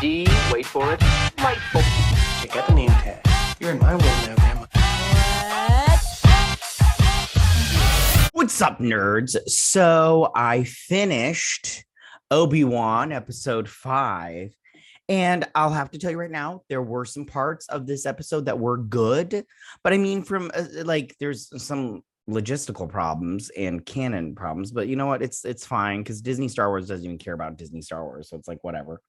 D, wait for it, delightful. Check out the name tag. You're in my world now, Grandma. What's up, nerds? So I finished Obi Wan episode 5, and I'll have to tell you right now, there were some parts of this episode that were good, but I mean, from there's some logistical problems and canon problems, but you know what? It's fine because Disney Star Wars doesn't even care about Disney Star Wars, so it's like whatever.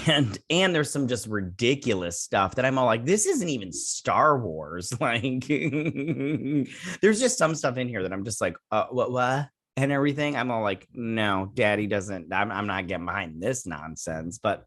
And there's some just ridiculous stuff that I'm all like, this isn't even Star Wars. Like, there's just some stuff in here that I'm just like, what, and everything. I'm all like, no, Daddy doesn't. I'm not getting behind this nonsense. But,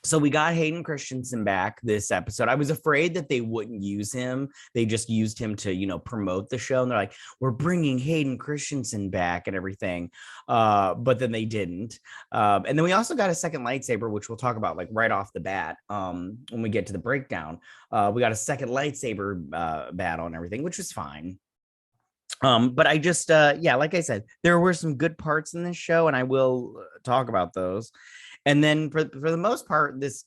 so we got Hayden Christensen back this episode. I was afraid that they wouldn't use him. They just used him to, promote the show. And they're like, we're bringing Hayden Christensen back and everything. But then they didn't. And then we also got a second lightsaber, which we'll talk about like right off the bat when we get to the breakdown. We got a second lightsaber battle and everything, which was fine. But I just, like I said, there were some good parts in this show, and I will talk about those. And then for the most part, this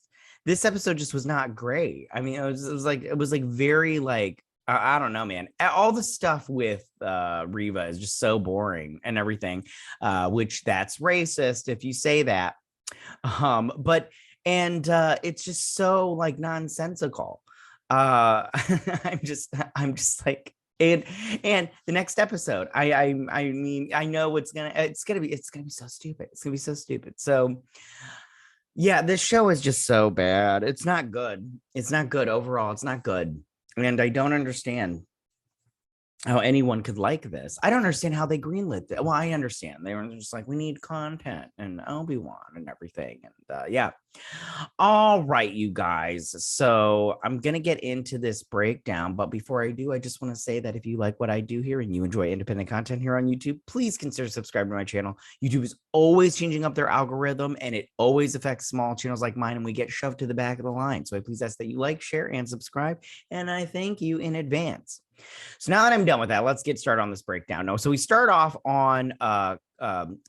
episode just was not great. I mean, it was like very like, I don't know, man. All the stuff with Reva is just so boring and everything, which that's racist if you say that. But it's just so like nonsensical. I'm just like. And the next episode, I mean, I know it's gonna be so stupid. It's gonna be so stupid. So yeah, this show is just so bad. It's not good. It's not good overall. It's not good. And I don't understand how anyone could like this. I don't understand how they greenlit it. Well, I understand. They were just like, we need content and Obi-Wan and everything. And yeah. All right, you guys. So I'm going to get into this breakdown. But before I do, I just want to say that if you like what I do here and you enjoy independent content here on YouTube, please consider subscribing to my channel. YouTube is always changing up their algorithm, and it always affects small channels like mine, and we get shoved to the back of the line. So I please ask that you like, share, and subscribe. And I thank you in advance. So now that I'm done with that, let's get started on this breakdown. No, so we start off on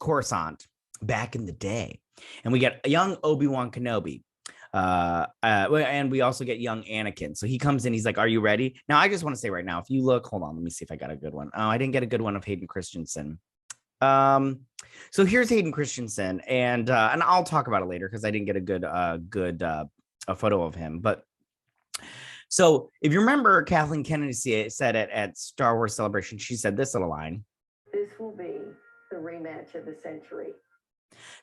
Coruscant back in the day, and we get a young Obi Wan Kenobi, and we also get young Anakin. So he comes in, he's like, "Are you ready?" Now, I just want to say right now, if you look, hold on, let me see if I got a good one. Oh, I didn't get a good one of Hayden Christensen. So here's Hayden Christensen, and I'll talk about it later because I didn't get a good a photo of him, but. So if you remember, Kathleen Kennedy said it at Star Wars Celebration, she said this little line. This will be the rematch of the century.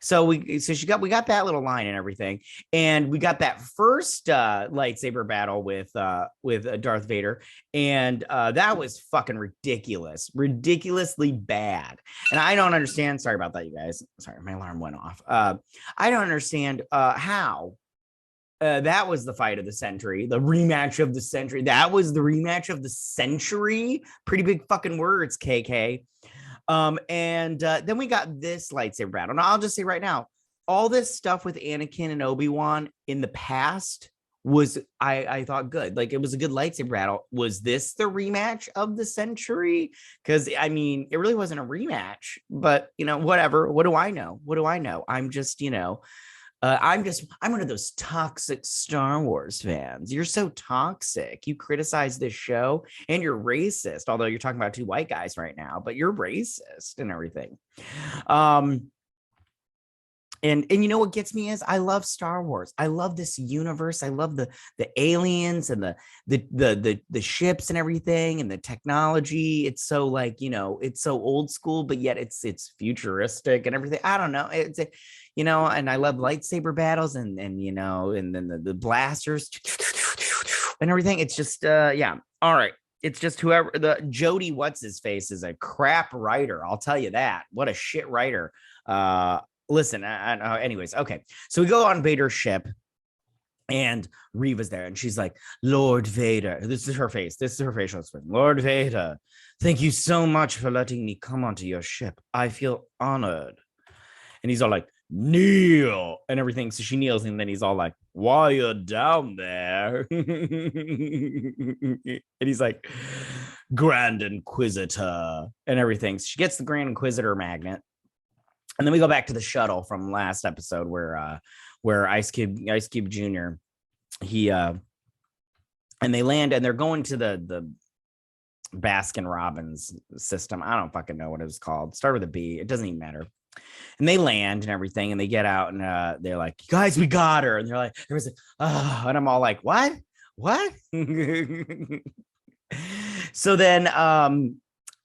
So we got that little line and everything, and we got that first lightsaber battle with Darth Vader, and that was fucking ridiculously bad. And I don't understand. Sorry about that, you guys. Sorry, my alarm went off. I don't understand how. That was the fight of the century, the rematch of the century. That was the rematch of the century. Pretty big fucking words, KK. And then we got this lightsaber battle. Now, I'll just say right now, all this stuff with Anakin and Obi-Wan in the past was, I thought, good. Like, it was a good lightsaber battle. Was this the rematch of the century? Because, I mean, it really wasn't a rematch. But, whatever. What do I know? I'm just, I'm one of those toxic Star Wars fans. You're so toxic. You criticize this show and you're racist, although you're talking about two white guys right now, but you're racist and everything. And you know what gets me is I love Star Wars. I love this universe. I love the aliens and the ships and everything and the technology. It's so like, it's so old school, but yet it's futuristic and everything. I don't know. And I love lightsaber battles and then the blasters and everything. It's just yeah. All right. It's just whoever the Jody what's his face is a crap writer. I'll tell you that. What a shit writer. Listen, anyways, okay. So we go on Vader's ship, and Reva's there, and she's like, Lord Vader. This is her face. This is her facial expression. Lord Vader, thank you so much for letting me come onto your ship. I feel honored. And he's all like, kneel, and everything. So she kneels, and then he's all like, while you're down there. And he's like, Grand Inquisitor, and everything. So she gets the Grand Inquisitor magnet. And then we go back to the shuttle from last episode where Ice Cube Jr. he and they land and they're going to the Baskin Robbins system. I don't fucking know what it was called. Start with a B. It doesn't even matter. And they land and everything, and they get out and they're like, guys, we got her. And they're like, oh, and I'm all like, what? So then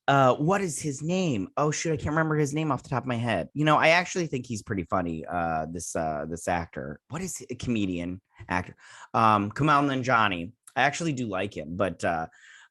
what is his name? Oh shoot, I can't remember his name off the top of my head. You know, I actually think he's pretty funny. This actor. What is a comedian actor? Kumail Nanjiani. I actually do like him, but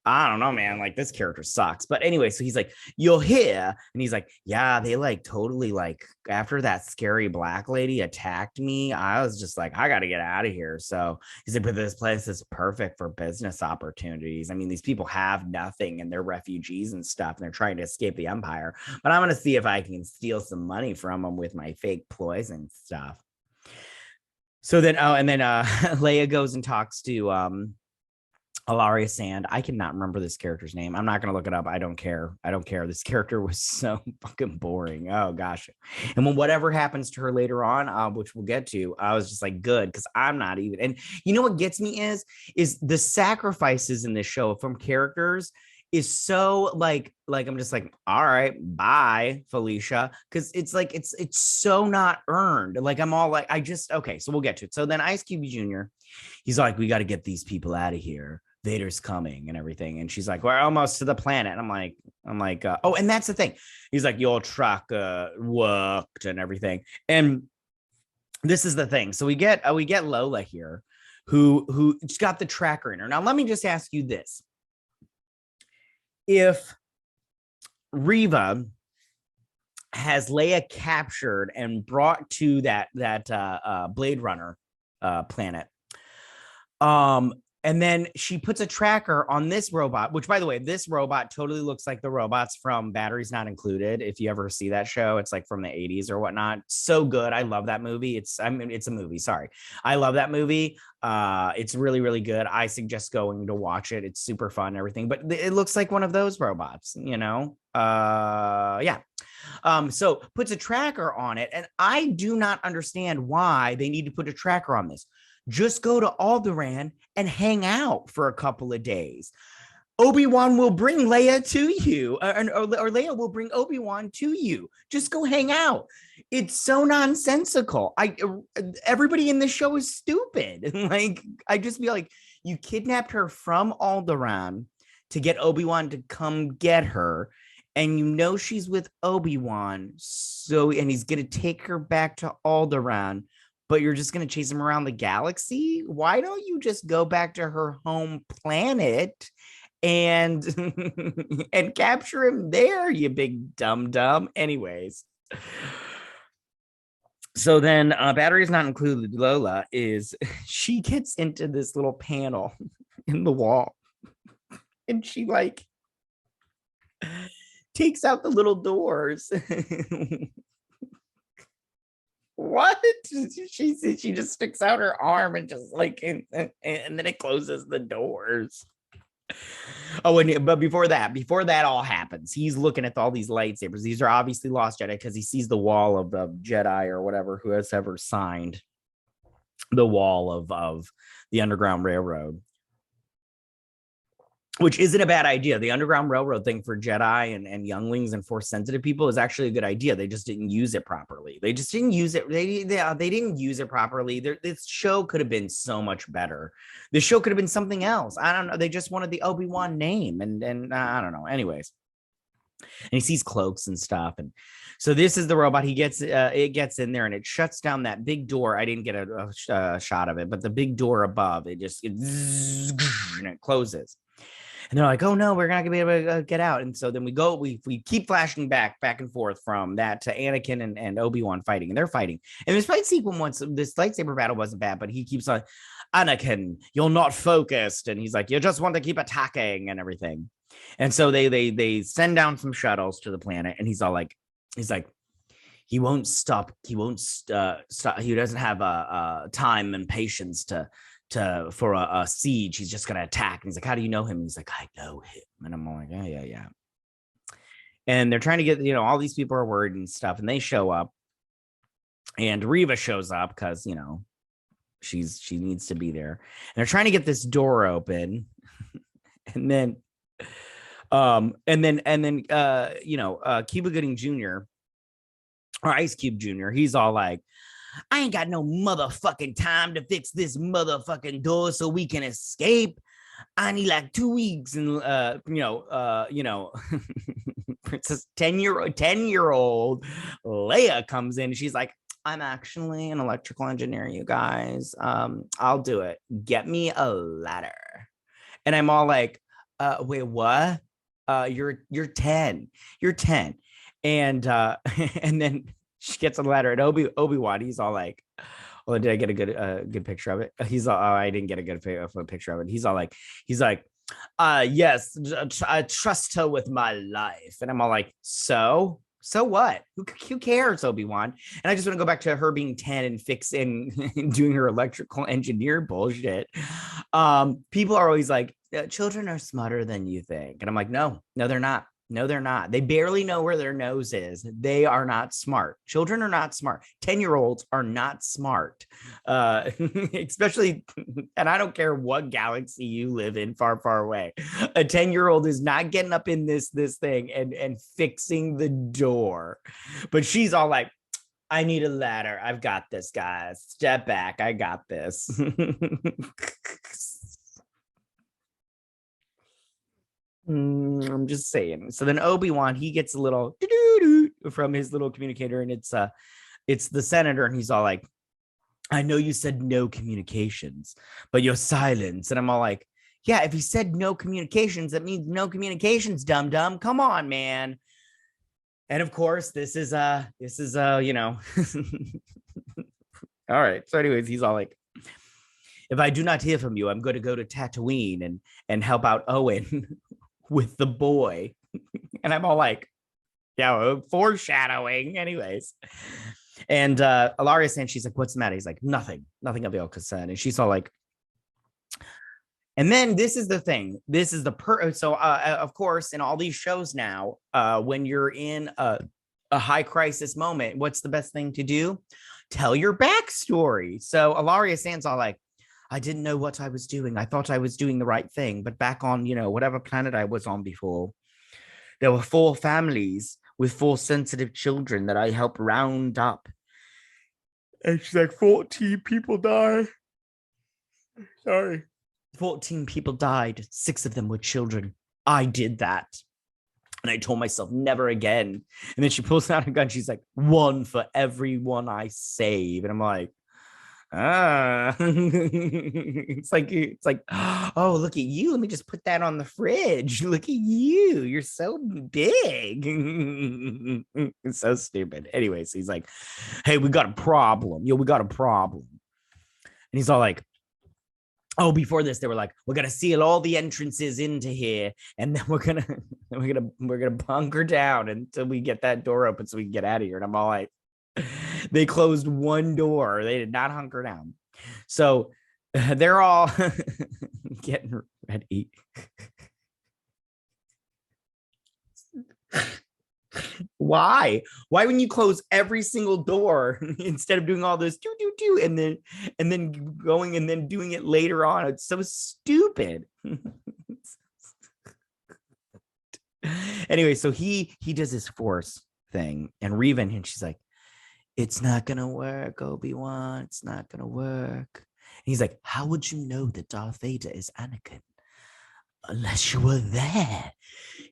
I don't know, man. Like, this character sucks. But anyway, so he's like, you're here. And he's like, yeah, they like totally like after that scary black lady attacked me, I was just like, I got to get out of here. So he's like, but this place is perfect for business opportunities. I mean, these people have nothing and they're refugees and stuff. And they're trying to escape the empire. But I'm going to see if I can steal some money from them with my fake ploys and stuff. So then, Leia goes and talks to Alaria Sand. I cannot remember this character's name. I'm not going to look it up. I don't care. This character was so fucking boring. Oh gosh. And when whatever happens to her later on, which we'll get to, I was just like, good, because I'm not even. And you know what gets me is the sacrifices in this show from characters is so like I'm just like, all right, bye, Felicia, because it's like it's so not earned. Like I'm all like, okay, so we'll get to it. So then Ice Cube Jr., he's like, we got to get these people out of here. Vader's coming and everything. And she's like, we're almost to the planet. And I'm like, oh, and that's the thing. He's like, your truck worked and everything. And this is the thing. So we get Lola here, who's got the tracker in her. Now, let me just ask you this. If Reva has Leia captured and brought to that Blade Runner planet, and then she puts a tracker on this robot, which, by the way, this robot totally looks like the robots from Batteries Not Included. If you ever see that show, it's like from the 80s or whatnot. So good. I love that movie. It's a movie. Sorry. I love that movie. It's really, really good. I suggest going to watch it. It's super fun and everything, but it looks like one of those robots, you know? Yeah. So puts a tracker on it. And I do not understand why they need to put a tracker on this. Just go to Alderaan and hang out for a couple of days. Obi-Wan will bring Leia to you, or Leia will bring Obi-Wan to you. Just go hang out. It's so nonsensical. Everybody in this show is stupid. Like, I just feel like you kidnapped her from Alderaan to get Obi-Wan to come get her. And you know she's with Obi-Wan, and he's going to take her back to Alderaan, but you're just going to chase him around the galaxy? Why don't you just go back to her home planet and and capture him there, you big dumb? Anyways. So then Batteries Not Included Lola she gets into this little panel in the wall and she like takes out the little doors. What? She just sticks out her arm and just like and then it closes the doors. Oh, but before that all happens, he's looking at all these lightsabers. These are obviously lost Jedi because he sees the wall of the Jedi or whatever who has ever signed the wall of the Underground Railroad, which isn't a bad idea. The Underground Railroad thing for Jedi and younglings and Force sensitive people is actually a good idea. They just didn't use it properly. They didn't use it properly. This show could have been so much better. This show could have been something else. I don't know. They just wanted the Obi-Wan name and I don't know. Anyways, and he sees cloaks and stuff. And so this is the robot. It gets in there and it shuts down that big door. I didn't get a shot of it, but the big door above and it closes. And they're like, oh no, we're not gonna be able to get out. And so then we keep flashing back and forth from that to Anakin and Obi-Wan fighting, and they're fighting. And this fight sequence, this lightsaber battle wasn't bad, but he keeps on, Anakin, you're not focused. And he's like, you just want to keep attacking and everything. And so they send down some shuttles to the planet, and he's like, he won't stop. He won't stop. He doesn't have time and patience for a siege. He's just gonna attack. And he's like, how do you know him? And he's like, I know him. And I'm like, yeah. And they're trying to get, all these people are worried and stuff, and they show up, and Reva shows up because, she needs to be there. And they're trying to get this door open. And then Cuba Gooding Jr. or Ice Cube Jr., he's all like, I ain't got no motherfucking time to fix this motherfucking door so we can escape. I need like 2 weeks. And Princess 10-year-old Leia comes in. She's like, I'm actually an electrical engineer, you guys. I'll do it. Get me a ladder. And I'm all like, wait, what? You're 10. You're 10. And and then she gets a ladder, and Obi-Wan, he's all like, oh, did I get a good picture of it? He's all, oh, I didn't get a good picture of it. He's like, yes, I trust her with my life. And I'm all like, so what? Who cares, Obi-Wan? And I just want to go back to her being 10 and fixing and doing her electrical engineer bullshit. People are always like, children are smarter than you think. And I'm like, no, they're not. No, they're not. They barely know where their nose is. They are not smart. Children are not smart. 10-year-olds are not smart. Especially, and I don't care what galaxy you live in, far, far away. A 10-year-old is not getting up in this thing and fixing the door. But she's all like, I need a ladder. I've got this, guys. Step back. I got this. I'm just saying. So then Obi-Wan, he gets a little from his little communicator, and it's the senator, and he's all like, I know you said no communications, but your silence. And I'm all like, yeah, if he said no communications, that means no communications, dum-dum. Come on, man. And of course, this is all right. So anyways, he's all like, if I do not hear from you, I'm going to go to Tatooine and help out Owen with the boy. And I'm all like, yeah, foreshadowing. Anyways. And Ilaria saying, she's like, what's the matter? He's like, nothing of your concern. And she's all like, and then this is the thing. This is so of course, in all these shows now, when you're in a high crisis moment, what's the best thing to do? Tell your backstory. So Ilaria Sand's all like, I didn't know what I was doing. I thought I was doing the right thing. But back on, whatever planet I was on before, there were 4 families with 4 sensitive children that I helped round up. And she's like, 14 people died. Sorry. 14 people died. 6 of them were children. I did that. And I told myself never again. And then she pulls out a gun. She's like, 1 for every one I save. And I'm like, it's like, oh, look at you. Let me just put that on the fridge. Look at you. You're so big. It's so stupid. Anyways, he's like, hey, we got a problem. We got a problem. And he's all like, oh, before this, they were like, we're gonna seal all the entrances into here, and then we're gonna bunker down until we get that door open so we can get out of here. And I'm all like, they closed one door. They did not hunker down. So they're all getting ready. Why when you close every single door instead of doing all this do and then going and then doing it later on? It's so stupid. Anyway, so he does this force thing, and Reva, and she's like, it's not gonna work, Obi-Wan. It's not gonna work. And he's like, how would you know that Darth Vader is Anakin? Unless you were there.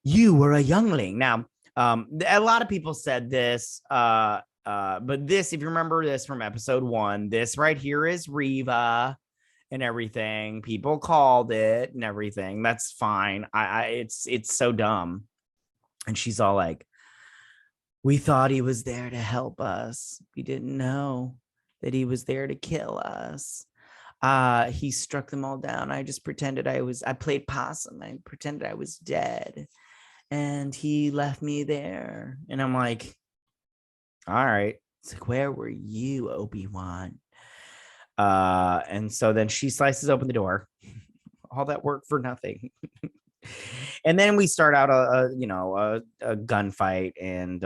You were a youngling. Now, a lot of people said this, but this, if you remember this from episode 1, this right here is Reva and everything. People called it and everything. That's fine. It's so dumb. And she's all like, we thought he was there to help us. We didn't know that he was there to kill us. He struck them all down. I just pretended I played possum. I pretended I was dead. And he left me there. And I'm like, all right. It's like, where were you, Obi-Wan? And so then she slices open the door. All that work for nothing. And then we start out a gunfight, and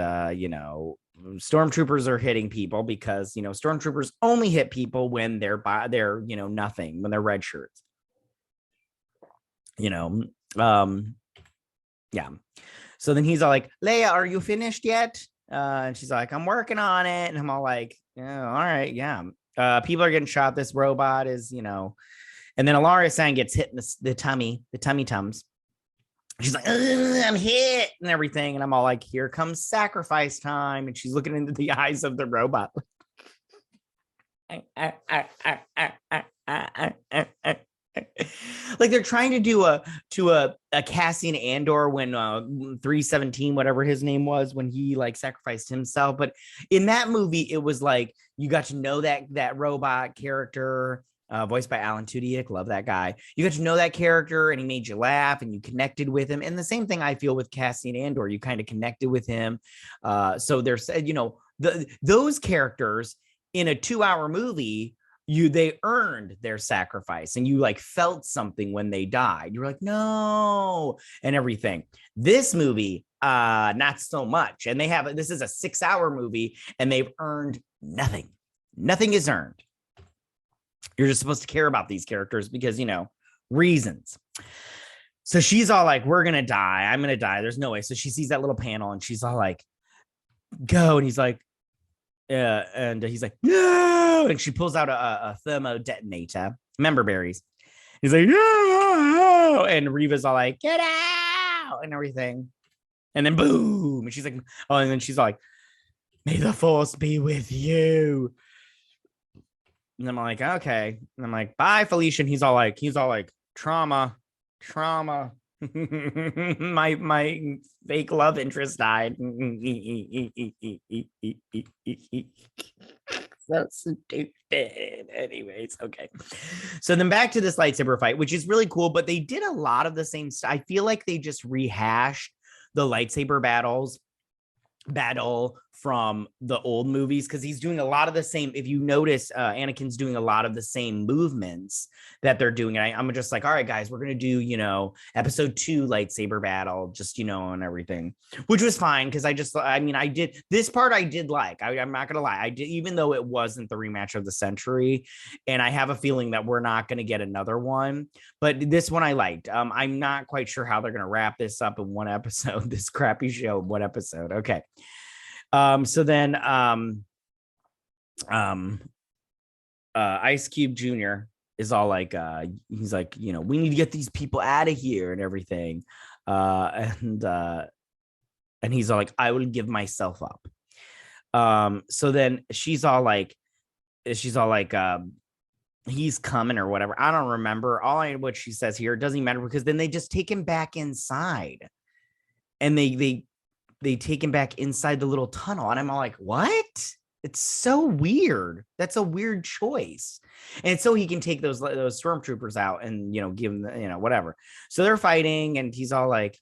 stormtroopers are hitting people because stormtroopers only hit people when they're nothing, when they're red shirts. Yeah. So then he's all like, Leia, are you finished yet? And she's like, I'm working on it. And I'm all like, yeah, all right, yeah. People are getting shot. This robot is, and then Alaria San gets hit in the tummy tums. She's like, I'm hit and everything. And I'm all like, here comes sacrifice time. And she's looking into the eyes of the robot. Like they're trying to do a Cassian Andor when 317, whatever his name was, when he like sacrificed himself. But in that movie, it was like you got to know that robot character, voiced by Alan Tudyk. Love that guy. You got to know that character, and he made you laugh, and you connected with him. And the same thing I feel with Cassian Andor. You kind of connected with him. So there's those characters in a 2-hour movie. They earned their sacrifice, and you like felt something when they died. You're like, no, and everything. This movie, not so much. And this is a 6-hour movie, and they've earned nothing. Nothing is earned. You're just supposed to care about these characters because, reasons. So she's all like, we're going to die. I'm going to die. There's no way. So she sees that little panel, and she's all like, go. And he's like, and he's like, no. And she pulls out a thermo detonator, member berries. He's like, no. And Reva's all like, get out and everything. And then boom. And she's like, oh, and then she's like, may the force be with you. And I'm like, okay. And I'm like, bye, Felicia. And he's all like, trauma. my fake love interest died. So stupid. Anyways, okay. So then back to this lightsaber fight, which is really cool, but they did a lot of the same stuff. I feel like they just rehashed the lightsaber battle from the old movies, because he's doing a lot of the same. If you notice, Anakin's doing a lot of the same movements that they're doing. And I'm just like, all right, guys, we're gonna do episode 2 lightsaber battle, just and everything, which was fine, because I did this part. I did like. I'm not gonna lie, I did, even though it wasn't the rematch of the century, and I have a feeling that we're not gonna get another one. But this one I liked. I'm not quite sure how they're gonna wrap this up in one episode. This crappy show, one episode. Okay. So then Ice Cube Jr. is all like, he's like, we need to get these people out of here and everything. And he's all like, I will give myself up. So then she's all like, he's coming or whatever. I don't remember what she says here. It doesn't matter, because then they just take him back inside, and they take him back inside the little tunnel. And I'm all like, what? It's so weird. That's a weird choice. And so he can take those stormtroopers out and, give them, whatever. So they're fighting, and he's all like,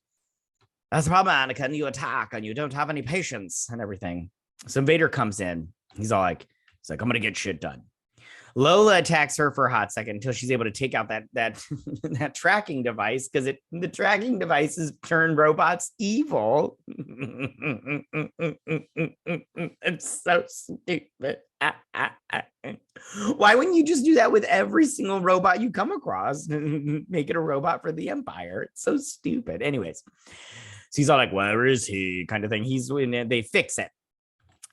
that's the problem, Anakin. You attack and you don't have any patience and everything. So Vader comes in. He's like, I'm going to get shit done. Lola attacks her for a hot second until she's able to take out that that tracking device, because the tracking devices turn robots evil. It's so stupid. Why wouldn't you just do that with every single robot you come across? Make it a robot for the Empire. It's so stupid. Anyways, so he's all like, where is he? Kind of thing. They fix it.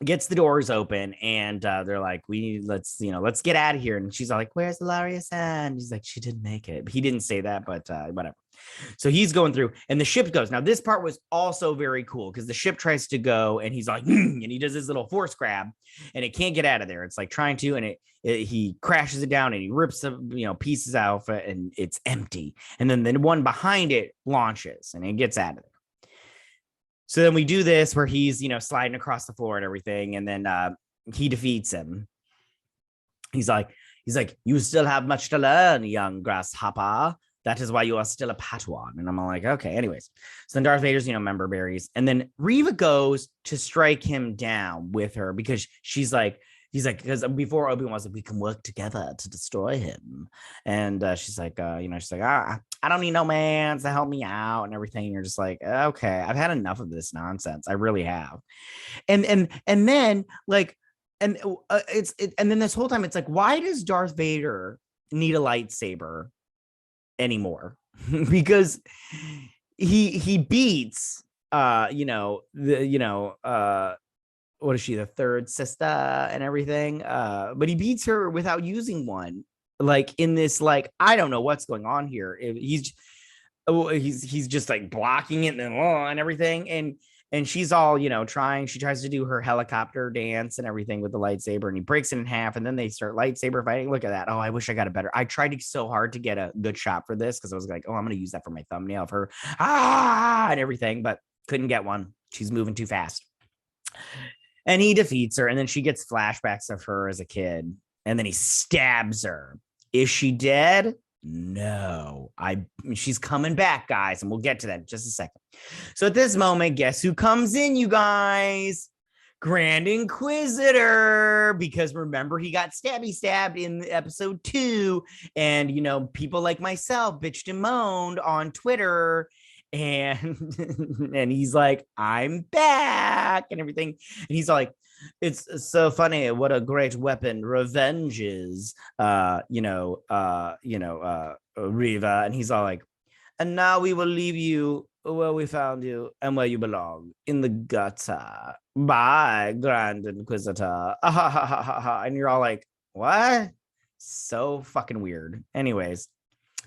Gets the doors open, and they're like, let's get out of here. And she's all like, where's Laria San? He's like, she didn't make it. He didn't say that, but whatever. So he's going through, and the ship goes. Now this part was also very cool, because the ship tries to go, and he's like, and he does this little force grab, and it can't get out of there. It's like trying to, and he crashes it down, and he rips the pieces out, and it's empty. And then the one behind it launches, and it gets out of there. So then we do this where he's, sliding across the floor and everything. And then he defeats him. He's like, you still have much to learn, young grasshopper. That is why you are still a Padawan. And I'm all like, okay, anyways. So then Darth Vader's, member berries. And then Reva goes to strike him down with her, because she's like, he's like, because before Obi Wan was like, we can work together to destroy him. And she's like, she's like, I don't need no man to help me out and everything. And you're just like, okay, I've had enough of this nonsense. I really have. And then like, and and then this whole time it's like, why does Darth Vader need a lightsaber anymore? Because he beats what is she, the third sister and everything, but he beats her without using one, like in this, like, I don't know what's going on here. He's just like blocking it and everything, and she's all, she tries to do her helicopter dance and everything with the lightsaber, and he breaks it in half, and then they start lightsaber fighting. Look at that. Oh, I wish I got a better. I tried so hard to get a good shot for this because I was like, oh, I'm going to use that for my thumbnail of her and everything, but couldn't get one. She's moving too fast. And he defeats her, and then she gets flashbacks of her as a kid, and then he stabs her. Is she dead? No, she's coming back, guys, and we'll get to that in just a second. So at this moment, guess who comes in, you guys? Grand Inquisitor, because remember, he got stabbed in episode 2, and people like myself bitched and moaned on Twitter, and and he's like, I'm back and everything, and he's like, it's so funny what a great weapon revenge is, Reva. And he's all like, and now we will leave you where we found you and where you belong, in the gutter. Bye, Grand Inquisitor. And you're all like, what? So fucking weird. Anyways,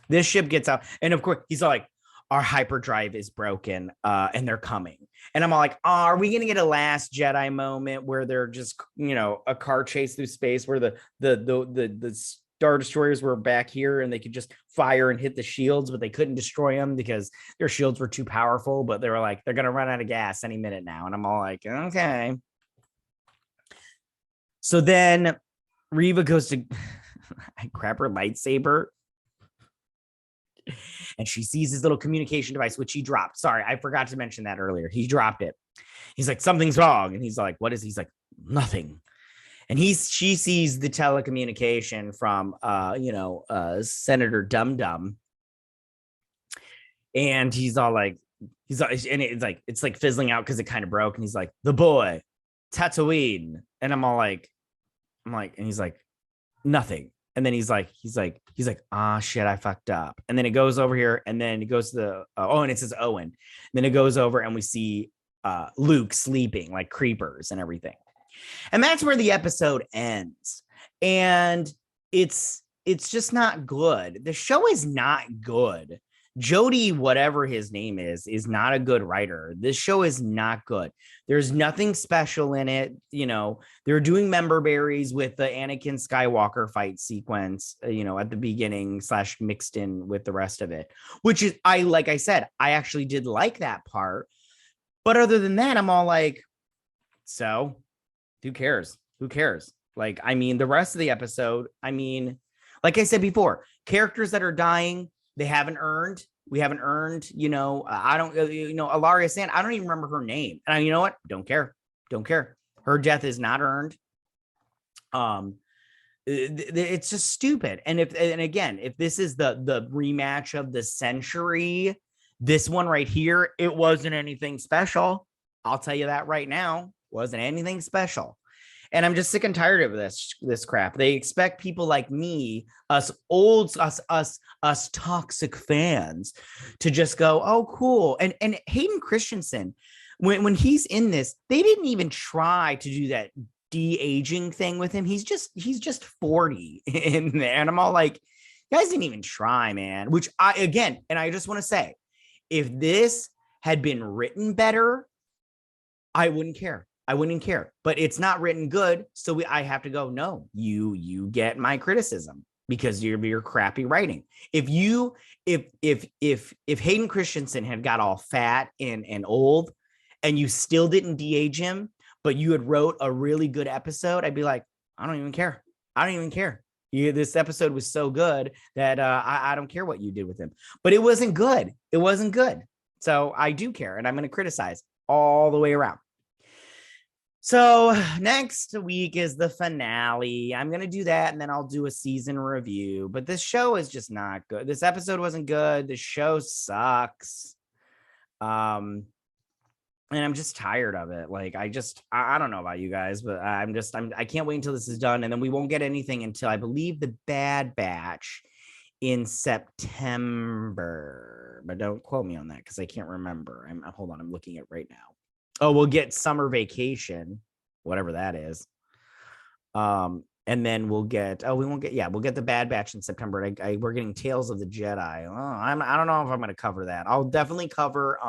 this ship gets out, and of course he's all like, our hyperdrive is broken, and they're coming. And I'm all like, are we gonna get a Last Jedi moment where they're just, a car chase through space where the Star Destroyers were back here and they could just fire and hit the shields, but they couldn't destroy them because their shields were too powerful, but they were like, they're gonna run out of gas any minute now. And I'm all like, okay. So then Reva goes to grab her lightsaber, and she sees his little communication device, which he dropped. Sorry, I forgot to mention that earlier. He dropped it. He's like, something's wrong. And he's like, what is he? He's like, nothing. And she sees the telecommunication from, Senator Dum Dum. And he's all like, and it's like fizzling out because it kind of broke. And he's like, the boy, Tatooine. And I'm like, and he's like, nothing. And then he's like, ah, shit, I fucked up. And then it goes over here, and then it goes to the, and it says Owen. And then it goes over, and we see Luke sleeping like creepers and everything. And that's where the episode ends. And it's just not good. The show is not good. Jody, whatever his name is not a good writer. This show is not good. There's nothing special in it. They're doing member berries with the Anakin Skywalker fight sequence, at the beginning / mixed in with the rest of it, which is, like I said, I actually did like that part. But other than that, I'm all like, so who cares? Who cares? Like, the rest of the episode, like I said before, characters that are dying, we haven't earned, I don't, Ilaria Sand, I don't even remember her name. And you know what? Don't care. Her death is not earned. It's just stupid. And again, if this is the rematch of the century, this one right here, it wasn't anything special. I'll tell you that right now. Wasn't anything special. And I'm just sick and tired of this crap. They expect people like me, us toxic fans, to just go, oh, cool. And Hayden Christensen, when he's in this, they didn't even try to do that de-aging thing with him. He's just 40 in there. And I'm all like, you guys didn't even try, man. Which I just want to say, if this had been written better, I wouldn't care. But it's not written good, so I have to go, no, you get my criticism because you're crappy writing. If Hayden Christensen had got all fat and old, and you still didn't de-age him, but you had wrote a really good episode, I'd be like, I don't even care. This episode was so good that I don't care what you did with him. But it wasn't good. So I do care, and I'm going to criticize all the way around. So next week is the finale. I'm gonna do that, and then I'll do a season review. But this show is just not good. This episode wasn't good. The show sucks. And I'm just tired of it. Like I don't know about you guys, but I can't wait until this is done, and then we won't get anything until I believe the Bad Batch in September. But don't quote me on that because I can't remember. Hold on, I'm looking at it right now. Oh, we'll get Summer Vacation, whatever that is. And then we'll get we'll get the Bad Batch in September. We're getting Tales of the Jedi. Oh, I don't know if I'm gonna cover that. I'll definitely cover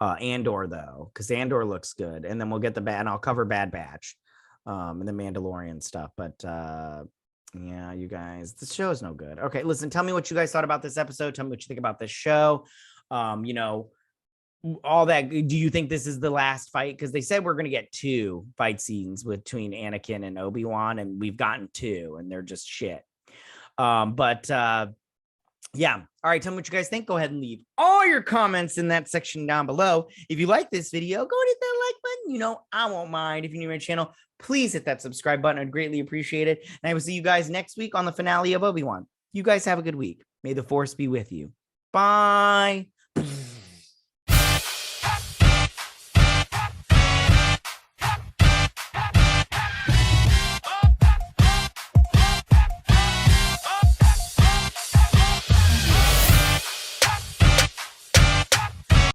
Andor though, because Andor looks good, and then we'll get and I'll cover Bad Batch, and the Mandalorian stuff. But yeah, you guys, this show is no good. Okay, listen, tell me what you guys thought about this episode. Tell me what you think about this show. All that. Do you think this is the last fight? Because they said we're gonna get 2 fight scenes between Anakin and Obi Wan, and we've gotten 2, and they're just shit. Yeah. All right. Tell me what you guys think. Go ahead and leave all your comments in that section down below. If you like this video, go hit that like button. I won't mind. If you're new to my channel, please hit that subscribe button. I'd greatly appreciate it. And I will see you guys next week on the finale of Obi Wan. You guys have a good week. May the Force be with you. Bye.